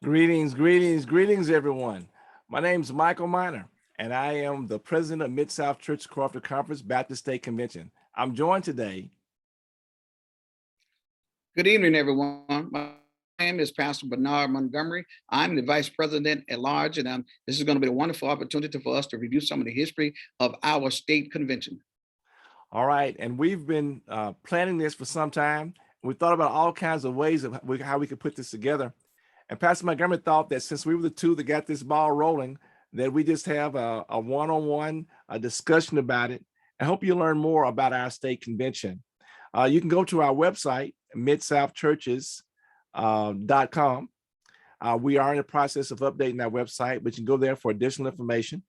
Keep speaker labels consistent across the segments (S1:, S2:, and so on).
S1: Greetings, greetings, greetings, everyone. My name is Michael Miner, and I am the president of Mid-South Church Cooperative Conference Baptist State Convention. I'm joined today.
S2: Good evening, everyone. My name is Pastor Bernard Montgomery. I'm the vice president at large, and this is going to be a wonderful opportunity for us to review some of the history of our state convention.
S1: All right, and we've been planning this for some time. We thought about all kinds of ways of how we could put this together. And Pastor Montgomery thought that since we were the two that got this ball rolling, that we just have a one-on-one discussion about it. I hope you learn more about our state convention. You can go to our website, midsouthchurches.com. We are in the process of updating our website, but you can go there for additional information.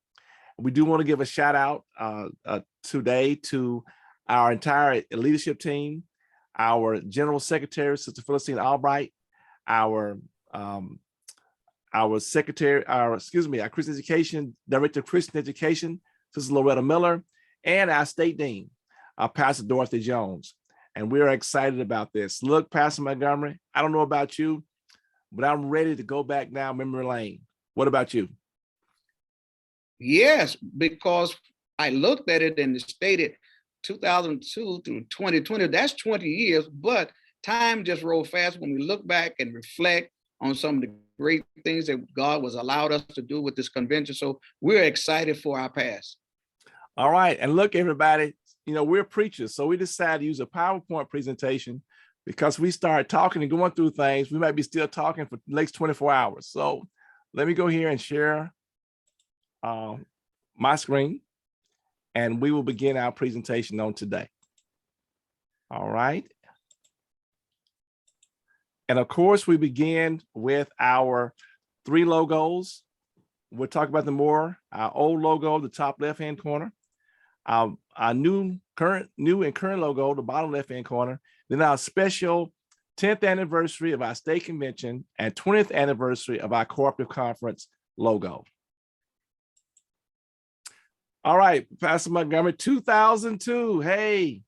S1: We do want to give a shout out today to our entire leadership team, our General Secretary, Sister Philistine Albright, our Christian Education, Director of Christian Education, Sister Loretta Miller, and our State Dean, Pastor Dorothy Jones. And we're excited about this. Look, Pastor Montgomery, I don't know about you, but I'm ready to go back down memory lane. What about you?
S2: Yes, because I looked at it and it stated 2002 through 2020. That's 20 years, but time just rolled fast when we look back and reflect on some of the great things that God was allowed us to do with this convention. So we're excited for our past.
S1: All right. And look, everybody, we're preachers. So we decided to use a PowerPoint presentation because we started talking and going through things. We might be still talking for the next 24 hours. So let me go here and share my screen, and we will begin our presentation on today. All right. And of course, we begin with our three logos. We'll talk about them more. Our old logo, the top left-hand corner, our new and current logo, the bottom left-hand corner, then our special 10th anniversary of our state convention and 20th anniversary of our Cooperative Conference logo. All right, Pastor Montgomery, 2002, hey,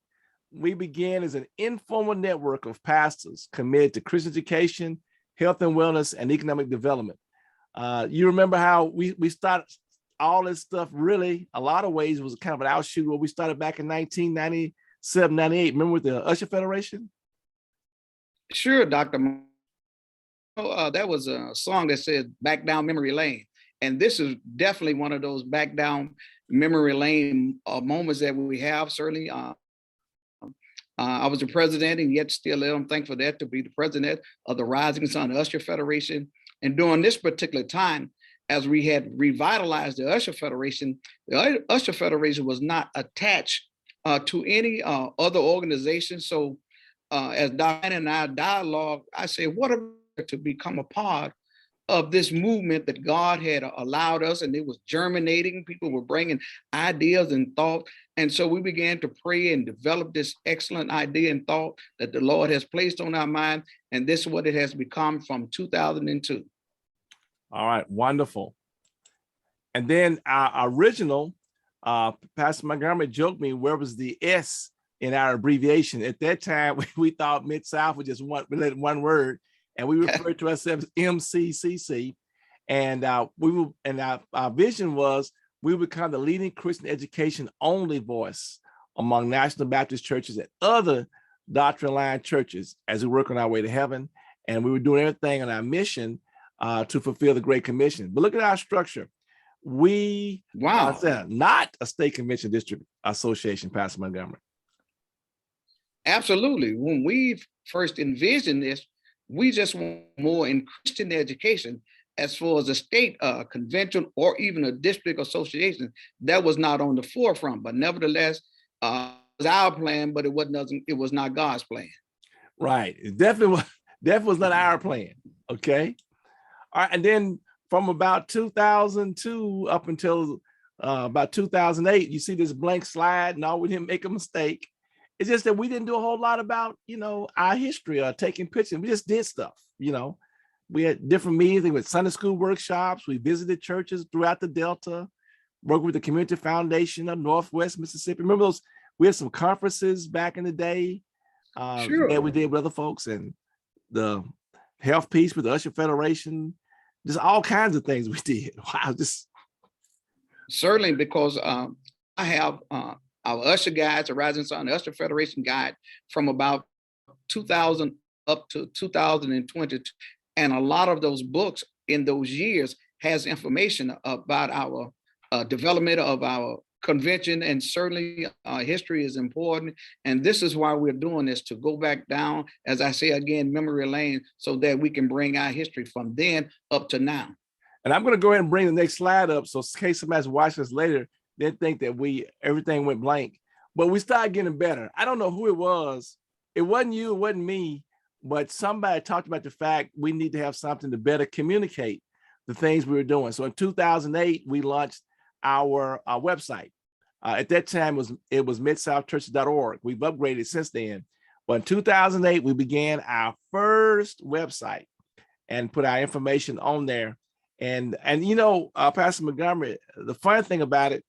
S1: we began as an informal network of pastors committed to Christian education, health and wellness, and economic development. You remember how we started all this stuff, really, a lot of ways was kind of an outshoot where we started back in 1997, 98. Remember with the Usher Federation?
S2: Sure, Dr. That was a song that said Back Down Memory Lane. And this is definitely one of those back down memory lane moments that we have. Certainly, I was the president and yet still I'm thankful for that, to be the president of the Rising Sun Usher Federation. And during this particular time, as we had revitalized the Usher Federation, the Usher Federation was not attached to any other organization. So as Diane and I dialogue, I say, what are to become a part of this movement that God had allowed us, and it was germinating. People were bringing ideas and thought. And so we began to pray and develop this excellent idea and thought that the Lord has placed on our mind. And this is what it has become from 2002.
S1: All right, wonderful. And then our original, Pastor Montgomery joked me, where was the S in our abbreviation? At that time, we thought Mid-South was just one word, and we referred to ourselves MCCC. And our vision was we would become the leading Christian education only voice among National Baptist churches and other doctrine line churches as we work on our way to heaven. And we were doing everything on our mission to fulfill the Great Commission. But look at our structure. We not a state convention district association, Pastor Montgomery.
S2: Absolutely. When we first envisioned this, we just want more in Christian education. As far as a state convention or even a district association, that was not on the forefront. But nevertheless, it was our plan, but it was not God's plan.
S1: Right. It definitely was not our plan. Okay. All right. And then from about 2002 up until about 2008, you see this blank slide. No, we didn't make a mistake. It's just that we didn't do a whole lot about, our history or taking pictures. We just did stuff, We had different meetings with Sunday school workshops. We visited churches throughout the Delta, worked with the Community Foundation of Northwest Mississippi. Remember those? We had some conferences back in the day
S2: Sure.
S1: that we did with other folks, and the Health Piece with the Usher Federation. Just all kinds of things we did. Wow, just
S2: certainly, because I have our Usher guides, the Rising Sun Usher Federation guide from about 2000 up to 2020. And a lot of those books in those years has information about our development of our convention, and certainly history is important. And this is why we're doing this, to go back down, as I say again, memory lane, so that we can bring our history from then up to now.
S1: And I'm going to go ahead and bring the next slide up, so in case somebody's watching us later, they think that everything went blank. But we started getting better. I don't know who it was. It wasn't you, it wasn't me, but somebody talked about the fact we need to have something to better communicate the things we were doing. So in 2008, we launched our website. At that time, it was midsouthchurches.org. We've upgraded since then. But in 2008, we began our first website and put our information on there. And Pastor Montgomery, the funny thing about it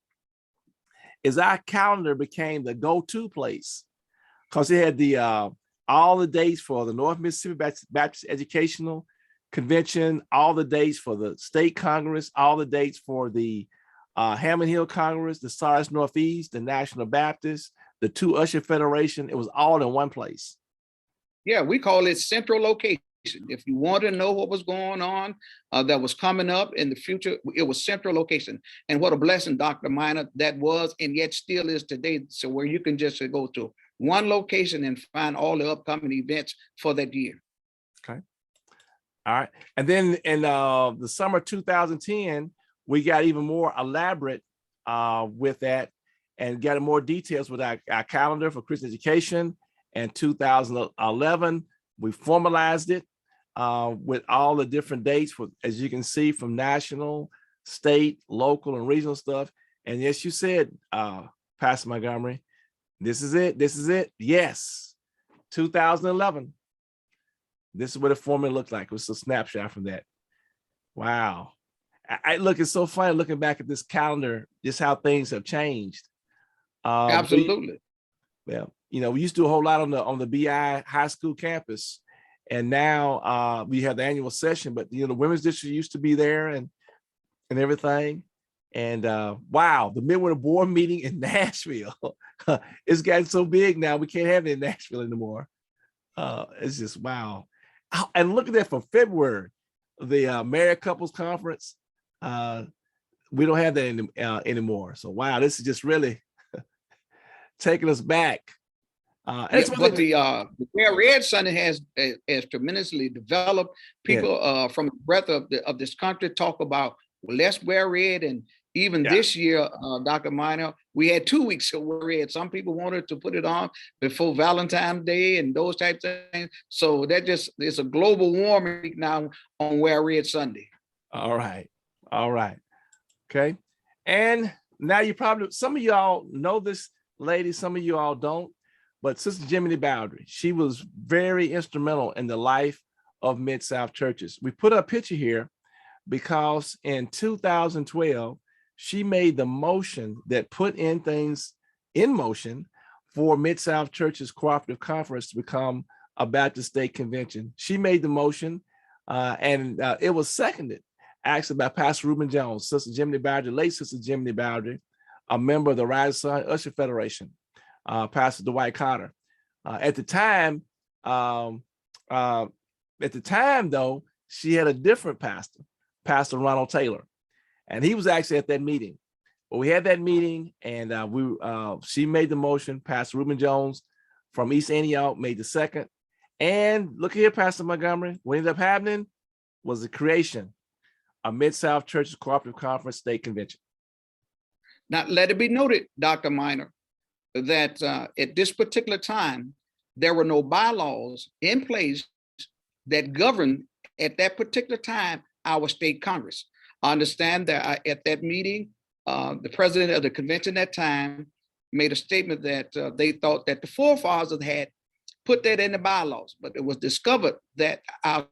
S1: is our calendar became the go-to place, because it had the all the dates for the North Mississippi Baptist Educational Convention, all the dates for the State Congress, all the dates for the Hammond Hill Congress, the SARS Northeast, the National Baptist, the two Usher Federation. It was all in one place.
S2: Yeah, we call it central location. If you want to know what was going on that was coming up in the future, it was central location. And what a blessing, Dr. Minor, that was, and yet still is today. So where you can just go to one location and find all the upcoming events for that year.
S1: Okay. All right. And then in the summer 2010, we got even more elaborate with that and got more details with our calendar for Christian education. And 2011, we formalized it with all the different dates, as you can see, from national, state, local, and regional stuff. And yes, you said, Pastor Montgomery, this is it. This is it. Yes, 2011. This is what the formula looked like. It was a snapshot from that. Wow. Look, it's so funny looking back at this calendar, just how things have changed.
S2: Absolutely.
S1: Well, we used to do a whole lot on the BI high school campus, and now we have the annual session. But the women's district used to be there and everything. And wow, the midwinter board meeting in Nashville, it's gotten so big now we can't have it in Nashville anymore. It's just wow. And look at that, for February, the married couples conference. We don't have that anymore. So wow, this is just really taking us back
S2: Yeah, but the Wear Red Sunday has tremendously developed. People from the breadth of this country talk about, well, let's wear red. And even this year, Dr. Minor, we had 2 weeks of wear red. Some people wanted to put it on before Valentine's Day and those types of things. So it's a global warming week now on Wear Red Sunday.
S1: All right. Okay. And now you probably, some of y'all know this lady, some of you all don't. But Sister Jiminy Bowdry, she was very instrumental in the life of Mid-South churches. We put a picture here because in 2012, she made the motion that put in things in motion for Mid-South Churches Cooperative Conference to become a Baptist State Convention. She made the motion and it was seconded actually by Pastor Reuben Jones, Sister Jiminy Bowdry, late Sister Jiminy Bowdry, a member of the Rising Sun Usher Federation. Pastor Dwight Cotter. At the time, though, she had a different pastor, Pastor Ronald Taylor, and he was actually at that meeting. But we had that meeting, and she made the motion. Pastor Reuben Jones from East Antioch made the second. And look here, Pastor Montgomery. What ended up happening was the creation of Mid-South Churches Cooperative Conference State Convention.
S2: Now, let it be noted, Dr. Minor, that at this particular time, there were no bylaws in place that governed at that particular time our state Congress. I understand that at that meeting, the president of the convention at that time made a statement that they thought that the forefathers had put that in the bylaws, but it was discovered that at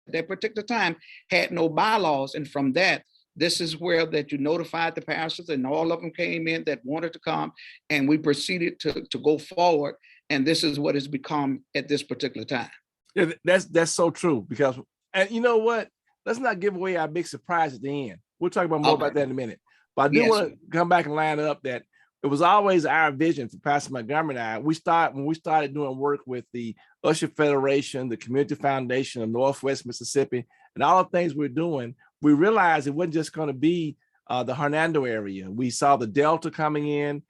S2: that particular time had no bylaws. And from that, this is where that you notified the pastors, and all of them came in that wanted to come, and we proceeded to go forward. And this is what it's become at this particular time.
S1: Yeah, that's so true, because, and you know what? Let's not give away our big surprise at the end. We'll talk about more about that in a minute. But I do want to come back and line up that it was always our vision for Pastor Montgomery and I. When we started doing work with the Usher Federation, the Community Foundation of Northwest Mississippi, and all the things we're doing, we realized it wasn't just going to be the Hernando area. We saw the Delta coming in.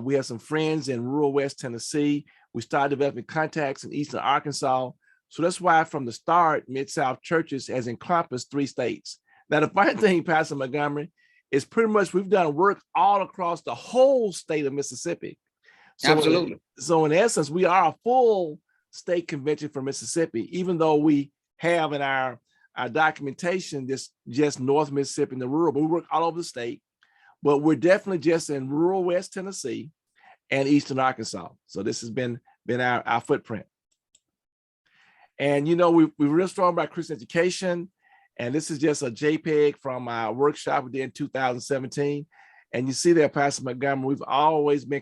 S1: We have some friends in rural West Tennessee. We started developing contacts in Eastern Arkansas. So that's why from the start, Mid-South Churches has encompassed 3 states. Now, the funny thing, Pastor Montgomery, is pretty much we've done work all across the whole state of Mississippi. So
S2: absolutely.
S1: So in essence, we are a full state convention for Mississippi, even though we have in our documentation this just North Mississippi and the rural, but we work all over the state. But we're definitely just in rural West Tennessee and Eastern Arkansas. So this has been our footprint. And you know, we're real strong about Christian education. And this is just a JPEG from our workshop we did in 2017. And you see there, Pastor Montgomery, we've always been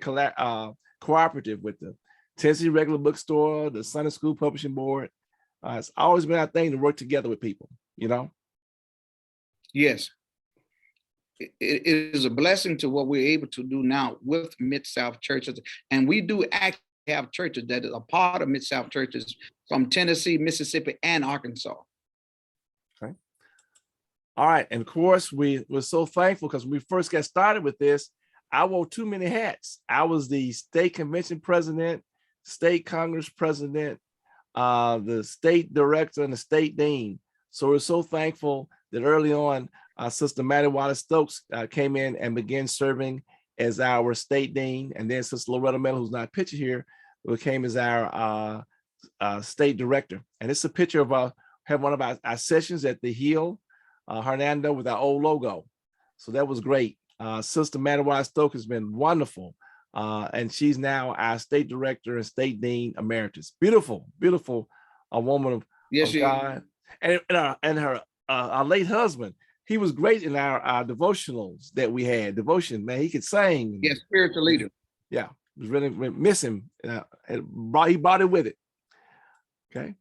S1: cooperative with the Tennessee Regular Bookstore, the Sunday School Publishing Board. It's always been our thing to work together with people, you know?
S2: Yes. It is a blessing to what we're able to do now with Mid-South churches. And we do actually have churches that is a part of Mid-South churches from Tennessee, Mississippi, and Arkansas.
S1: Okay. All right. And of course, we were so thankful because when we first got started with this, I wore too many hats. I was the state convention president, state Congress president, the state director, and the state dean. So we're so thankful that early on, Sister Maddie Wallace Stokes came in and began serving as our state dean. And then Sister Loretta Miller, who's not pictured here, became as our state director. And it's a picture of have one of our sessions at the Hill, Hernando, with our old logo. So that was great. Sister Maddie Wallace Stokes has been wonderful. And she's now our state director and state dean emeritus. Beautiful, beautiful, a woman of God. And her our late husband, he was great in our devotionals that we had. Devotion, man, he could sing.
S2: Yes, spiritual leader.
S1: Yeah, it was really miss him. He brought it with it. Okay,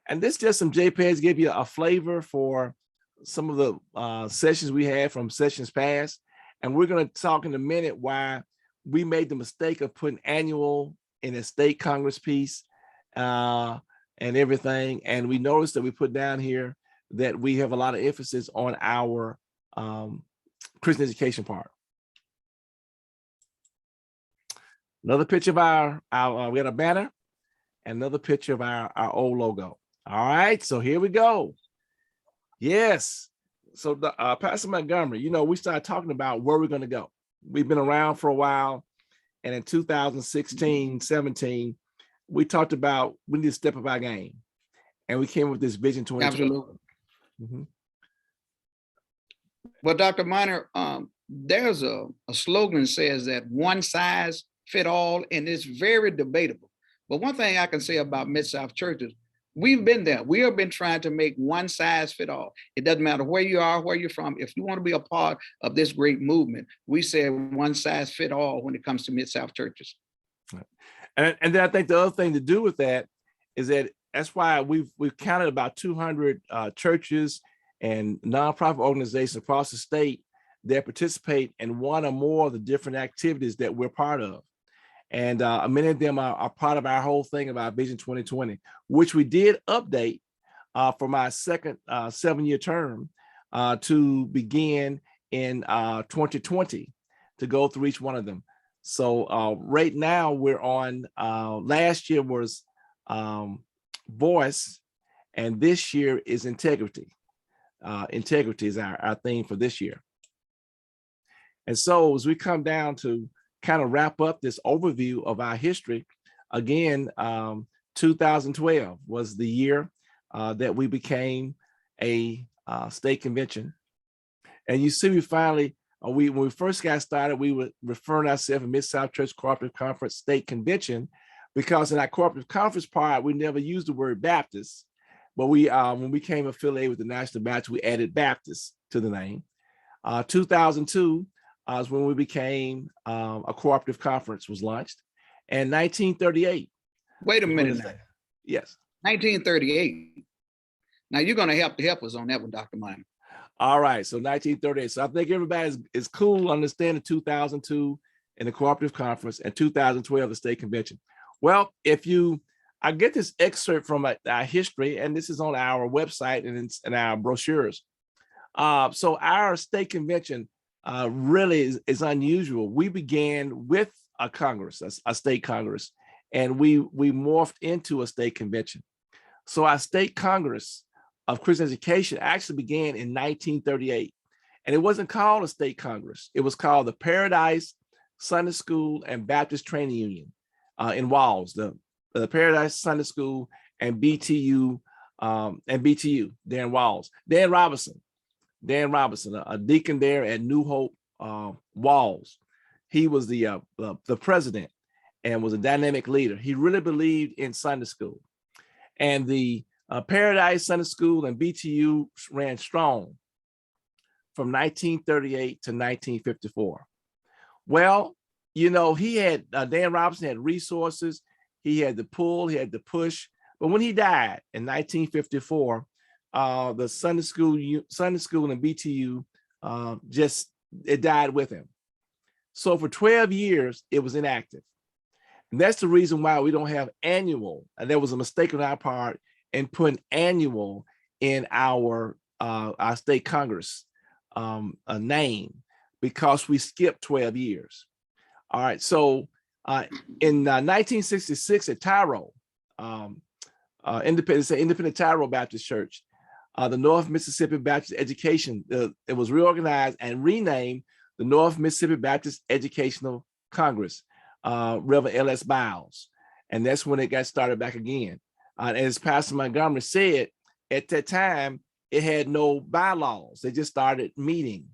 S1: and this just some JPEGs give you a flavor for some of the sessions we had from sessions past, and we're going to talk in a minute why we made the mistake of putting annual in a state Congress piece and everything. And we noticed that we put down here that we have a lot of emphasis on our Christian education part. Another picture of our we had a banner, and another picture of our old logo. All right, so here we go. Yes. So Pastor Montgomery, you know, we started talking about where we're going to go. We've been around for a while. And in 2016, 17, we talked about we need to step up our game. And we came with this Vision 2020.
S2: Absolutely. Well, Dr. Minor, there's a slogan that says that one size fit all, and it's very debatable. But one thing I can say about Mid-South churches, we've been there. We have been trying to make one size fit all. It doesn't matter where you are, where you're from. If you want to be a part of this great movement, we say one size fit all when it comes to Mid-South churches.
S1: And then I think the other thing to do with that is that that's why we've counted about 200 churches and nonprofit organizations across the state that participate in one or more of the different activities that we're part of. And many of them are part of our whole thing about Vision 2020, which we did update for my second 7-year term to begin in 2020 to go through each one of them. So right now we're on, last year was voice, and this year is integrity. Integrity is our theme for this year. And so as we come down to kind of wrap up this overview of our history, again, 2012 was the year that we became a state convention. And you see, we finally, when we first got started, we were referring ourselves to Mid-South Church Cooperative Conference State Convention, because in our Cooperative Conference part, we never used the word Baptist, but we, when we became affiliated with the National Baptist, we added Baptist to the name. 2002 is when we became a Cooperative Conference was launched, and 1938.
S2: Wait a minute now.
S1: Yes.
S2: 1938. Now you're going to help us on that one, Dr. Minor.
S1: All right, so 1938. So I think everybody is cool understanding 2002 in the Cooperative Conference and 2012 the State Convention. Well, I get this excerpt from our history, and this is on our website and in our brochures. So our State Convention really is unusual. We began with a Congress, a state Congress, and we morphed into a state convention. So our state Congress of Christian Education actually began in 1938, and it wasn't called a state Congress. It was called the Paradise Sunday School and Baptist Training Union in Walls, the Paradise Sunday School and BTU there in Walls. Dan Robinson, a deacon there at New Hope Walls. He was the president and was a dynamic leader. He really believed in Sunday school. And the Paradise Sunday School and BTU ran strong from 1938 to 1954. Well, you know, he had, Dan Robinson had resources, he had the pull, he had the push. But when he died in 1954, the Sunday school and BTU it died with him. So for 12 years, it was inactive. And that's the reason why we don't have annual. And there was a mistake on our part in putting annual in our state Congress name, because we skipped 12 years. All right, so in 1966 at Tyro, Independent Tyro Baptist Church, the North Mississippi Baptist Education, it was reorganized and renamed the North Mississippi Baptist Educational Congress, Reverend L.S. Biles. And that's when it got started back again. And as Pastor Montgomery said, at that time, it had no bylaws. They just started meeting.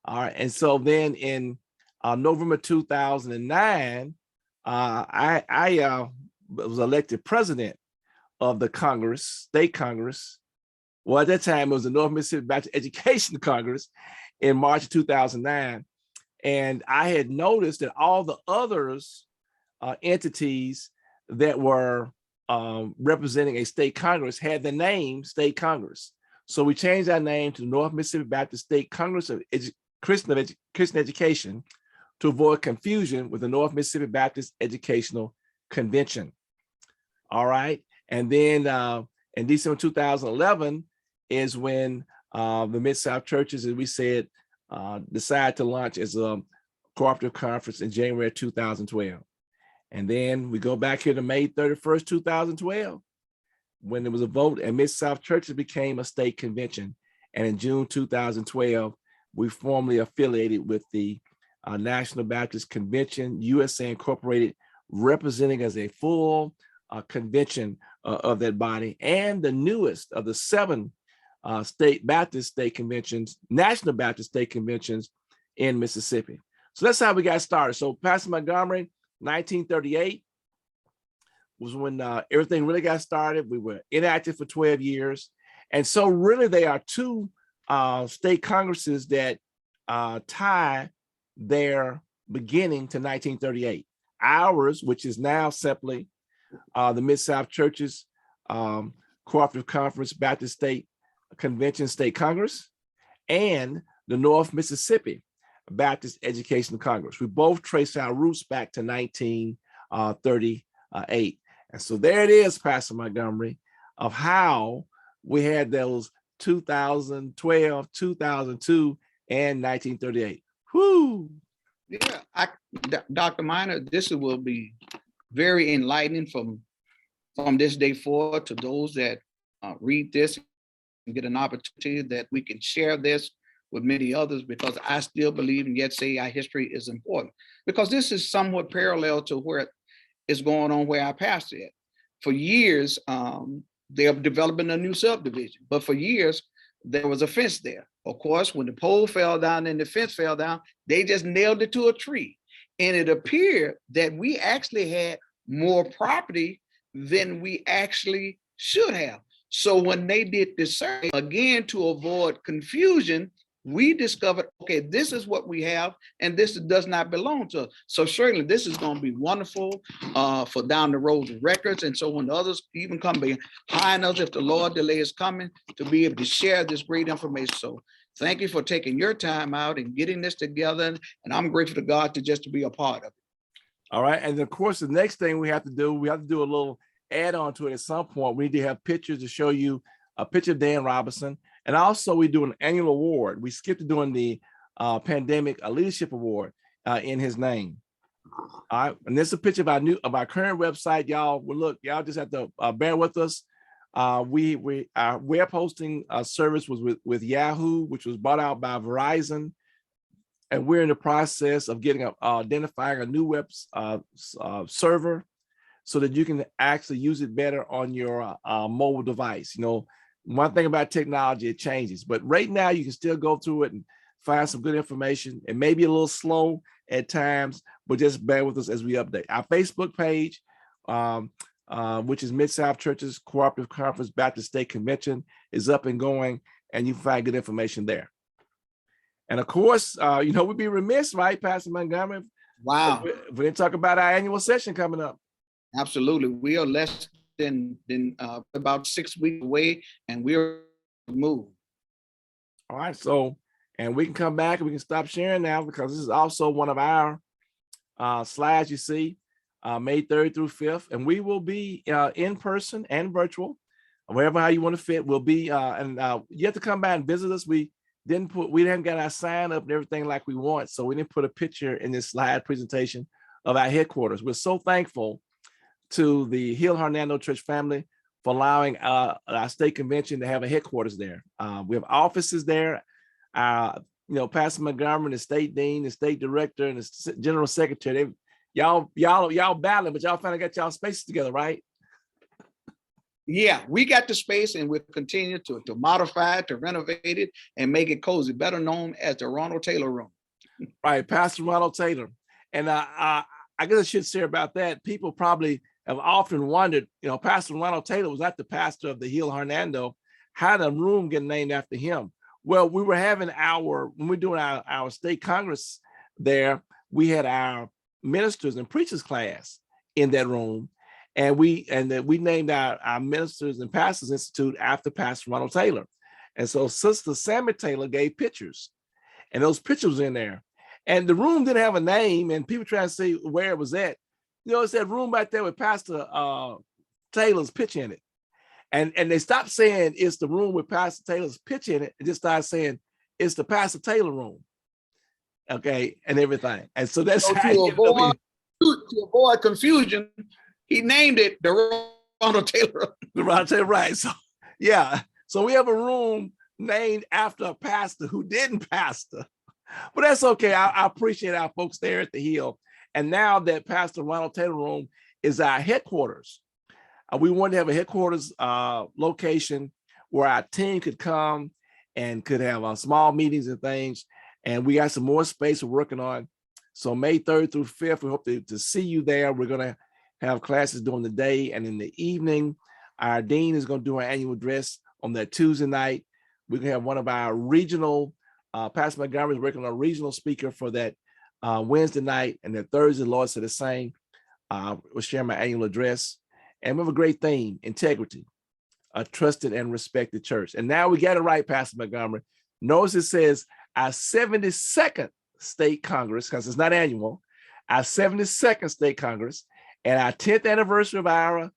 S1: All right. And so then in November 2009, I was elected president of the Congress, State Congress. Well, at that time, it was the North Mississippi Baptist Education Congress in March of 2009. And I had noticed that all the others entities that were representing a state Congress had the name State Congress. So we changed our name to the North Mississippi Baptist State Congress of Christian Education to avoid confusion with the North Mississippi Baptist Educational Convention. All right. And then in December 2011 is when the Mid-South churches, as we said, decided to launch as a cooperative conference in January 2012. And then we go back here to May 31st, 2012, when there was a vote and Mid-South Churches became a state convention. And in June 2012, we formally affiliated with the National Baptist Convention, USA Incorporated, representing as a full convention of that body, and the newest of the 7 state Baptist state conventions, National Baptist state conventions in Mississippi. So that's how we got started. So Pastor Montgomery, 1938 was when everything really got started. We were inactive for 12 years. And so really they are 2 state congresses that tie their beginning to 1938. Ours, which is now simply the Mid-South Churches Cooperative Conference Baptist State Convention State Congress, and the North Mississippi Baptist Educational Congress. We both trace our roots back to 1938. And so there it is, Pastor Montgomery, of how we had those 2012, 2002, and 1938. Whoo!
S2: Yeah, Dr. Minor, this will be very enlightening from this day forward to those that read this and get an opportunity that we can share this with many others, because I still believe and yet say our history is important, because this is somewhat parallel to where it's going on where our pastor is. For years, they're developing a new subdivision, but for years, there was a fence there. Of course, when the pole fell down and the fence fell down, they just nailed it to a tree. And it appeared that we actually had more property than we actually should have. So when they did this survey, again, to avoid confusion, we discovered, okay, this is what we have, and this does not belong to us. So certainly this is going to be wonderful for down the road records. And so when others even come behind us, if the Lord delay is coming, to be able to share this great information. So thank you for taking your time out and getting this together. And I'm grateful to God to be a part of it.
S1: All right. And of course, the next thing we have to do a little add on to it at some point. We need to have pictures to show you a picture of Dan Robinson. And also we do an annual award. We skipped doing the pandemic leadership award in his name. All right. And this is a picture of our current website. Y'all, well, look, y'all just have to bear with us. Our web hosting service was with Yahoo, which was bought out by Verizon. And we're in the process of identifying a new web server so that you can actually use it better on your mobile device. You know, one thing about technology, it changes, but right now you can still go through it and find some good information. It may be a little slow at times, but just bear with us as we update. Our Facebook page, which is Mid-South Churches Cooperative Conference Baptist State Convention, is up and going, and you can find good information there. And of course, we'd be remiss, right, Pastor Montgomery?
S2: Wow.
S1: We didn't talk about our annual session coming up.
S2: Absolutely. We are less than about 6 weeks away, and we're moved.
S1: All right. So, and we can come back and we can stop sharing now, because this is also one of our slides you see, May 3rd through 5th. And we will be in person and virtual, wherever how you want to fit. We'll be, and you have to come by and visit us. We didn't get our sign up and everything like we want. So we didn't put a picture in this slide presentation of our headquarters. We're so thankful to the Hill Hernando Church family for allowing our state convention to have a headquarters there. We have offices there. Pastor Montgomery, the state dean, the state director, and the general secretary, y'all battling, but y'all finally got y'all spaces together, right?
S2: Yeah, we got the space, and we'll continue to modify it, to renovate it, and make it cozy, better known as the Ronald Taylor Room.
S1: Right, Pastor Ronald Taylor. And I guess I should share about that. People probably have often wondered, Pastor Ronald Taylor was not the pastor of the Hill Hernando. How did a room get named after him? Well, we were having when we're doing our state congress there, we had our ministers and preachers class in that room. And we named our Ministers and Pastors Institute after Pastor Ronald Taylor. And so Sister Sammy Taylor gave pictures, and those pictures were in there. And the room didn't have a name, and people trying to see where it was at. It's that room right there with Pastor Taylor's picture in it. And they stopped saying it's the room with Pastor Taylor's picture in it, and just started saying it's the Pastor Taylor room. Okay, and everything. And so that's
S2: so to avoid confusion, he named it the Ronald Taylor.
S1: The Ronald Taylor, right? So yeah, so we have a room named after a pastor who didn't pastor, but that's okay. I appreciate our folks there at the Hill, and now that Pastor Ronald Taylor room is our headquarters. We wanted to have a headquarters location where our team could come and could have small meetings and things. And we got some more space we're working on. So May 3rd through 5th, we hope to see you there. We're going to have classes during the day, and in the evening, our dean is going to do our annual address on that Tuesday night. We're going to have one of our regional, Pastor Montgomery is working on a regional speaker for that Wednesday night, and then Thursday, the Lord said the same. We'll share my annual address. And we have a great theme: integrity, a trusted and respected church. And now we got it right, Pastor Montgomery. Notice it says our 72nd state Congress, because it's not annual, our 72nd state Congress, and our 10th anniversary of our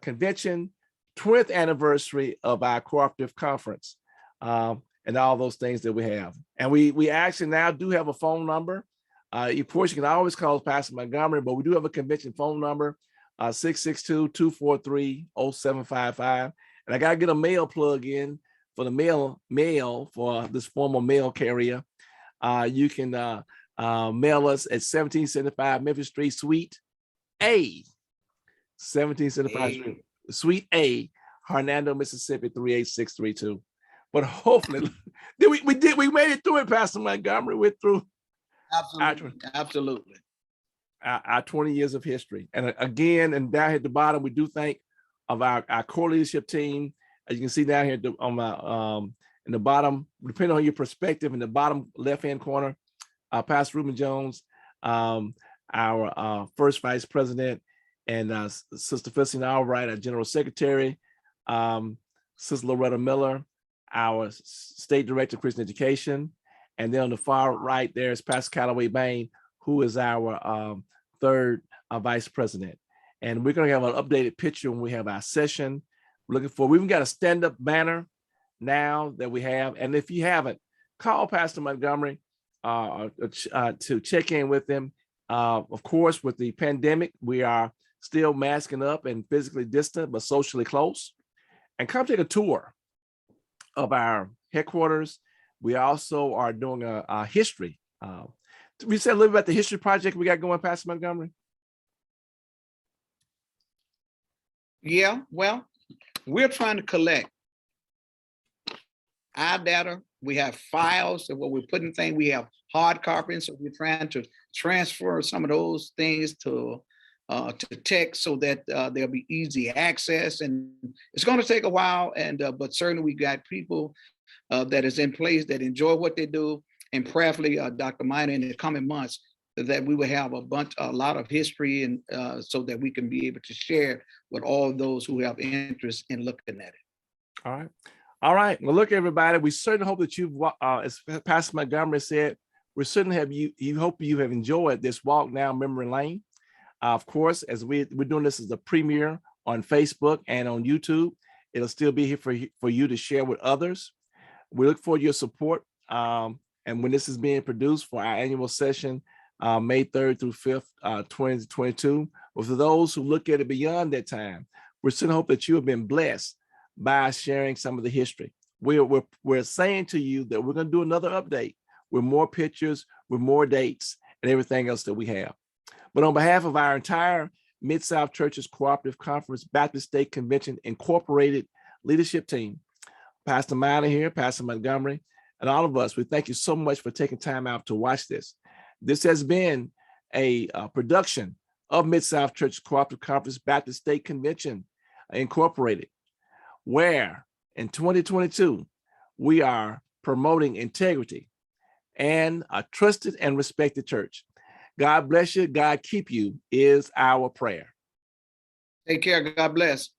S1: convention, 20th anniversary of our Cooperative Conference, and all those things that we have. And we actually now do have a phone number. Of course, you can always call Pastor Montgomery, but we do have a convention phone number, 662-243-0755. And I got to get a mail plug in for the mail for this former mail carrier. You can mail us at 1775 Memphis Street, Suite A, 1775 Suite A, Hernando, Mississippi, 38632. But hopefully, we made it through it, Pastor Montgomery. We're through.
S2: Absolutely.
S1: Our 20 years of history. And again, and down here at the bottom, we do thank of our core leadership team. As you can see down here on my in the bottom, depending on your perspective, in the bottom left-hand corner, Pastor Ruben Jones, our first vice president, and Sister Felicity Albright, our general secretary, Sister Loretta Miller, our state director of Christian education, and then on the far right there is Pastor Callaway Bain, who is our third vice president. And we're going to have an updated picture when we have our session. We're looking for, we even got a stand-up banner now that we have. And if you haven't, call Pastor Montgomery to check in with them. Of course, with the pandemic, we are still masking up and physically distant, but socially close. And come take a tour of our headquarters. We also are doing a history. We said a little bit about the history project we got going, Pastor Montgomery.
S2: Yeah, well, we're trying to collect our data. We have files of what we're putting things. We have hard copies, so we're trying to transfer some of those things to text so that there'll be easy access. And it's going to take a while, and but certainly we got people that is in place that enjoy what they do. And prayerfully, Dr. Minor, in the coming months, that we will have a lot of history, and so that we can be able to share with all those who have interest in looking at it.
S1: All right. Well, look, everybody, we certainly hope that you've, as Pastor Montgomery said, we certainly have you hope you have enjoyed this walk down memory lane. Of course, as we're doing this as a premiere on Facebook and on YouTube, it'll still be here for you to share with others. We look for your support. And when this is being produced for our annual session, May 3rd through 5th, 2022, but for those who look at it beyond that time, we're still hope that you have been blessed by sharing some of the history. We're saying to you that we're going to do another update with more pictures, with more dates, and everything else that we have. But on behalf of our entire Mid-South Churches Cooperative Conference Baptist State Convention Incorporated leadership team, Pastor Minor here, Pastor Montgomery, and all of us, we thank you so much for taking time out to watch this. This has been a production of Mid-South Church Cooperative Conference Baptist State Convention Incorporated, where in 2022, we are promoting integrity and a trusted and respected church. God bless you. God keep you is our prayer.
S2: Take care. God bless.